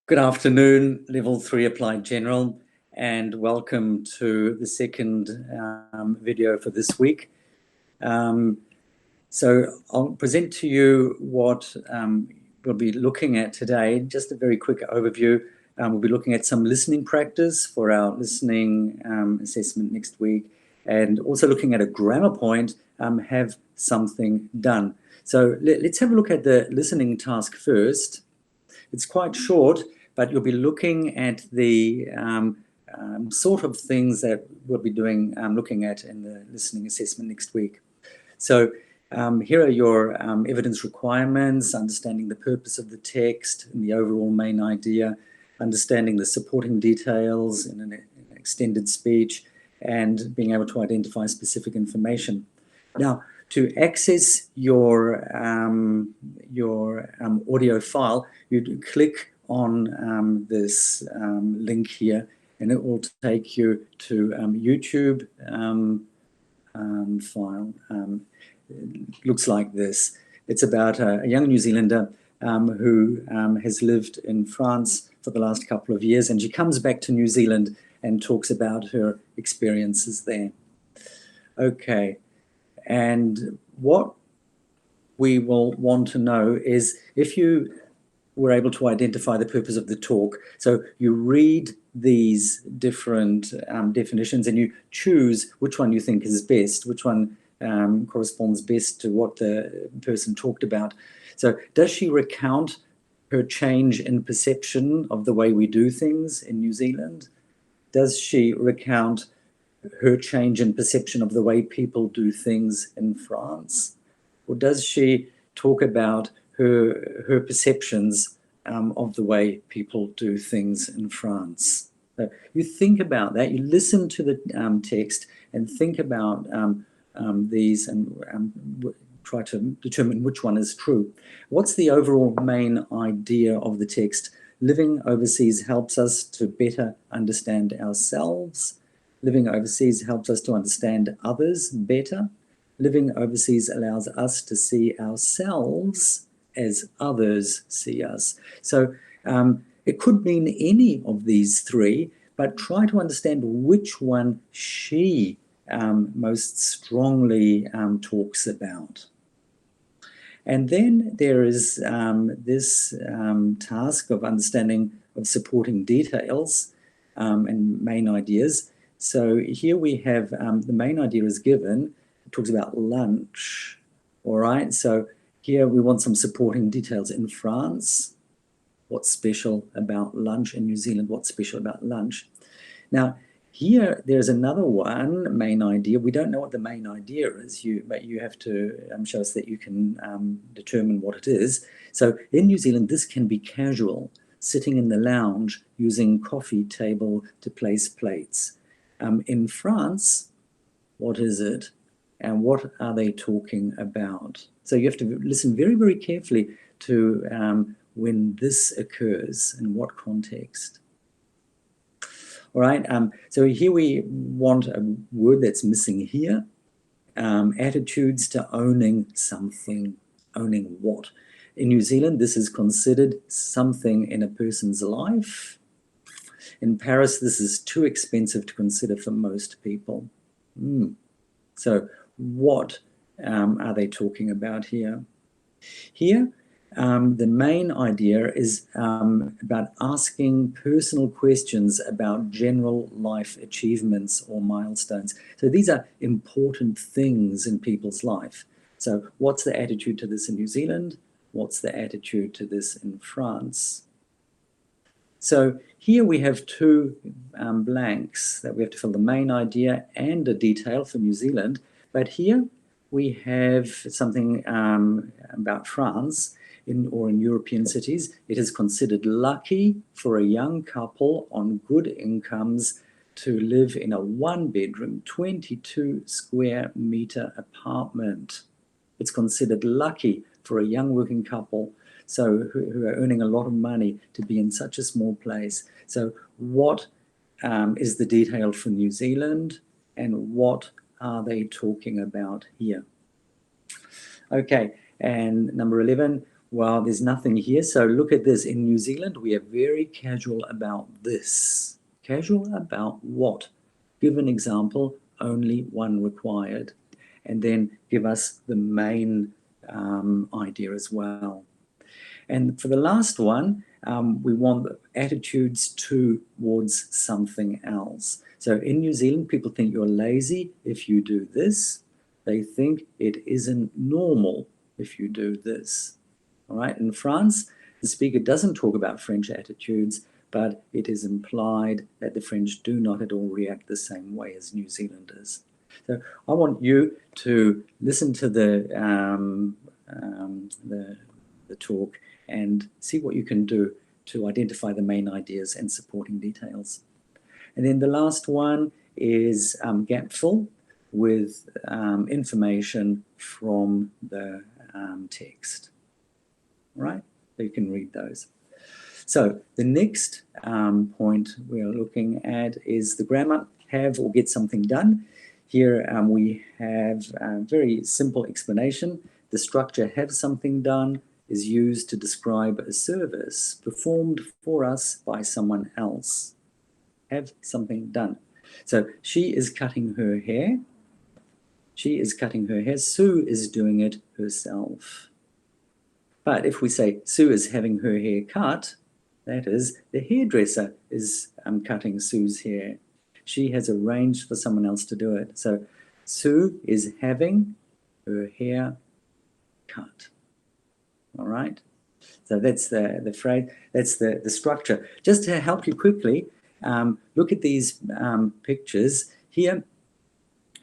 Good afternoon, Level 3 Applied General, and welcome to the second video for this week. So I'll present to you what we'll be looking at today. Just a very quick overview. We'll be looking at some listening practice for our listening assessment next week, and also looking at a grammar point, have something done. So let's have a look at the listening task first. It's quite short, but you'll be looking at the sort of things that we'll be doing, looking at in the listening assessment next week. So here are your evidence requirements: understanding the purpose of the text and the overall main idea, understanding the supporting details in an extended speech, and being able to identify specific information. Now, to access your audio file, you click on this link here, and it will take you to YouTube file. It looks like this. It's about a young New Zealander who has lived in France for the last couple of years, and she comes back to New Zealand and talks about her experiences there. Okay. And what we will want to know is if you were able to identify the purpose of the talk. So you read these different definitions and you choose which one you think is best, which one corresponds best to what the person talked about. So does she recount her change in perception of the way we do things in New Zealand? Does she recount her change in perception of the way people do things in France? Or does she talk about her perceptions of the way people do things in France? So you think about that, you listen to the text and think about these and try to determine which one is true. What's the overall main idea of the text? Living overseas helps us to better understand ourselves. Living overseas helps us to understand others better. Living overseas allows us to see ourselves as others see us. So it could mean any of these three, but try to understand which one she most strongly talks about. And then there is this task of understanding of supporting details and main ideas. So here we have the main idea is given. It talks about lunch. All right. So here we want some supporting details. In France, what's special about lunch? In New Zealand, what's special about lunch? Now, here there's another one, main idea. We don't know what the main idea is, but you have to show us that you can determine what it is. So in New Zealand, this can be casual, sitting in the lounge, using coffee table to place plates. In France, what is it? And what are they talking about? So you have to listen very, very carefully to when this occurs, in what context. All right, so here we want a word that's missing here. Attitudes to owning something. Owning what? In New Zealand, this is considered something in a person's life. In Paris, this is too expensive to consider for most people. So what are they talking about here? Here, the main idea is about asking personal questions about general life achievements or milestones. So these are important things in people's life. So what's the attitude to this in New Zealand? What's the attitude to this in France? So here we have two blanks that we have to fill, the main idea and a detail for New Zealand. But here we have something about France in European cities. It is considered lucky for a young couple on good incomes to live in a one-bedroom, 22 square meter apartment. It's considered lucky for a young working couple who are earning a lot of money to be in such a small place. So what is the detail for New Zealand, and what are they talking about here? Okay, and number 11, Well, there's nothing here. So look at this. In New Zealand, we are very casual about this. Casual about what? Give an example, only one required. And then give us the main idea as well. And for the last one, we want attitudes towards something else. So in New Zealand, people think you're lazy if you do this. They think it isn't normal if you do this. All right. In France, the speaker doesn't talk about French attitudes, but it is implied that the French do not at all react the same way as New Zealanders. So I want you to listen to the talk and see what you can do to identify the main ideas and supporting details. And then the last one is gap fill with information from the text. All right, so you can read those. So the next point we're looking at is the grammar, have or get something done. Here we have a very simple explanation. The structure have something done is used to describe a service performed for us by someone else. Have something done. So she is cutting her hair. She is cutting her hair. Sue is doing it herself. But if we say Sue is having her hair cut, that is, the hairdresser is cutting Sue's hair. She has arranged for someone else to do it. So Sue is having her hair cut. All right. So that's the phrase, that's the structure. Just to help you quickly, look at these pictures. Here,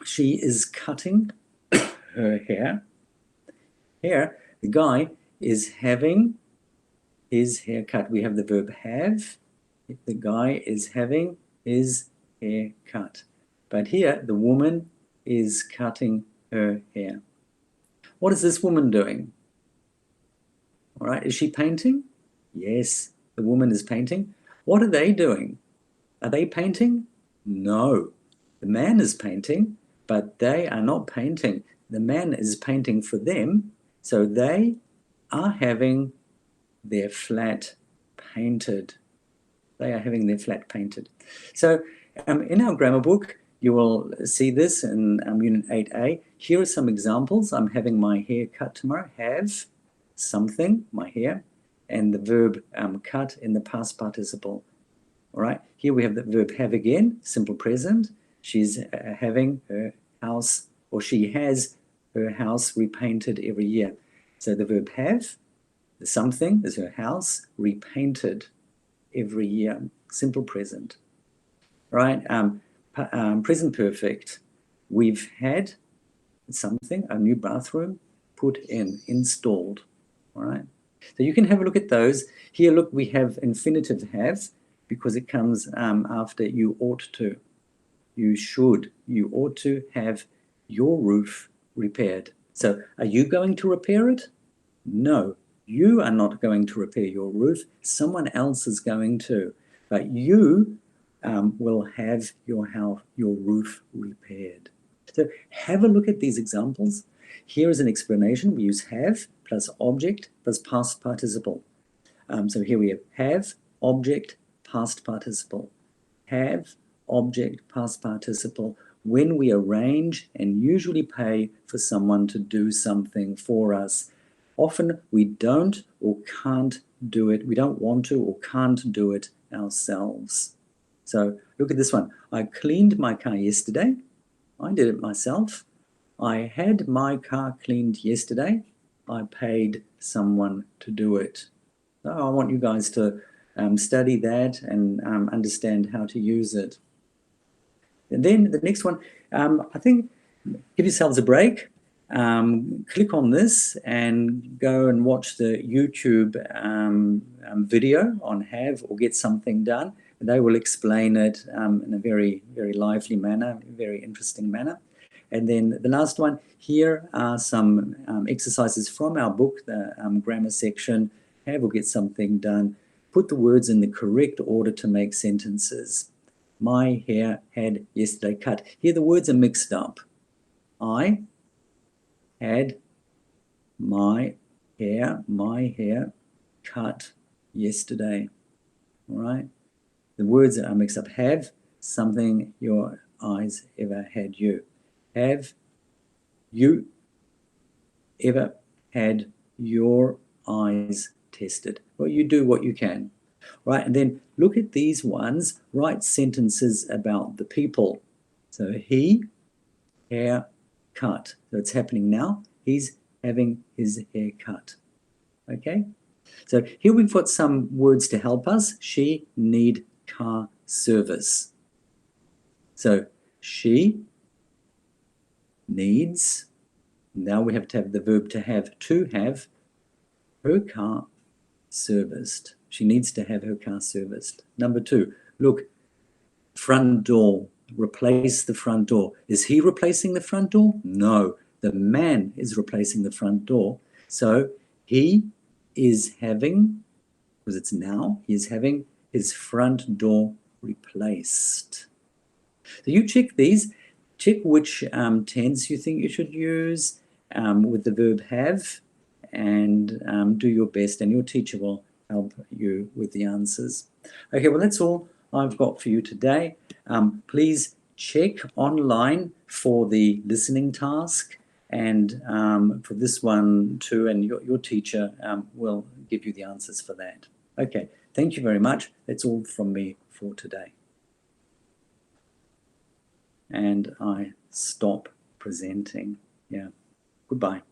she is cutting her hair. Here, the guy is having his hair cut. We have the verb have. The guy is having his hair cut. But here, the woman is cutting her hair. What is this woman doing? All right, is she painting? Yes, the woman is painting. What are they doing? Are they painting? No. The man is painting, but they are not painting. The man is painting for them, so they are having their flat painted. They are having their flat painted. So in our grammar book, you will see this in Unit 8A. Here are some examples. I'm having my hair cut tomorrow. Have something, my hair, and the verb cut in the past participle. All right, here we have the verb have again, simple present. She's having her house, or she has her house repainted every year. So the verb have, the something is her house, repainted every year, simple present. All right, present perfect. We've had something, a new bathroom, put in, installed. All right, so you can have a look at those. Here, look, we have infinitive have because it comes after you ought to. You should, you ought to have your roof repaired. So are you going to repair it? No, you are not going to repair your roof. Someone else is going to, but you will have your house, your roof repaired. So have a look at these examples. Here is an explanation. We use have plus object plus past participle. So here we have object, past participle. Have, object, past participle. When we arrange and usually pay for someone to do something for us. Often we don't or can't do it. We don't want to or can't do it ourselves. So look at this one. I cleaned my car yesterday. I did it myself. I had my car cleaned yesterday. I paid someone to do it. So I want you guys to study that and understand how to use it. And then the next one, I think, give yourselves a break. Click on this and go and watch the YouTube video on have or get something done. They will explain it in a very, very lively manner, very interesting manner. And then the last one, here are some exercises from our book, the grammar section. Have or get something done. Put the words in the correct order to make sentences. My hair had yesterday cut. Here the words are mixed up. I had my hair, my hair, cut yesterday. All right. The words that are mixed up. Have something your eyes ever had you? Have you ever had your eyes tested? Well, you do what you can, right? And then look at these ones. Write sentences about the people. So he, hair, cut. So it's happening now. He's having his hair cut. Okay? So here we've got some words to help us. She need car service. So she needs, now we have to have the verb to have her car serviced. She needs to have her car serviced. Number 2, look, front door, replace the front door. Is he replacing the front door? No, the man is replacing the front door. So he is having, because it's now, he is having his front door replaced. So you check these, check which tense you think you should use with the verb have, and do your best, and your teacher will help you with the answers. Okay, well, that's all I've got for you today. Please check online for the listening task, and for this one too, and your teacher will give you the answers for that. Okay, thank you very much. That's all from me for today. And I stop presenting. Yeah, goodbye.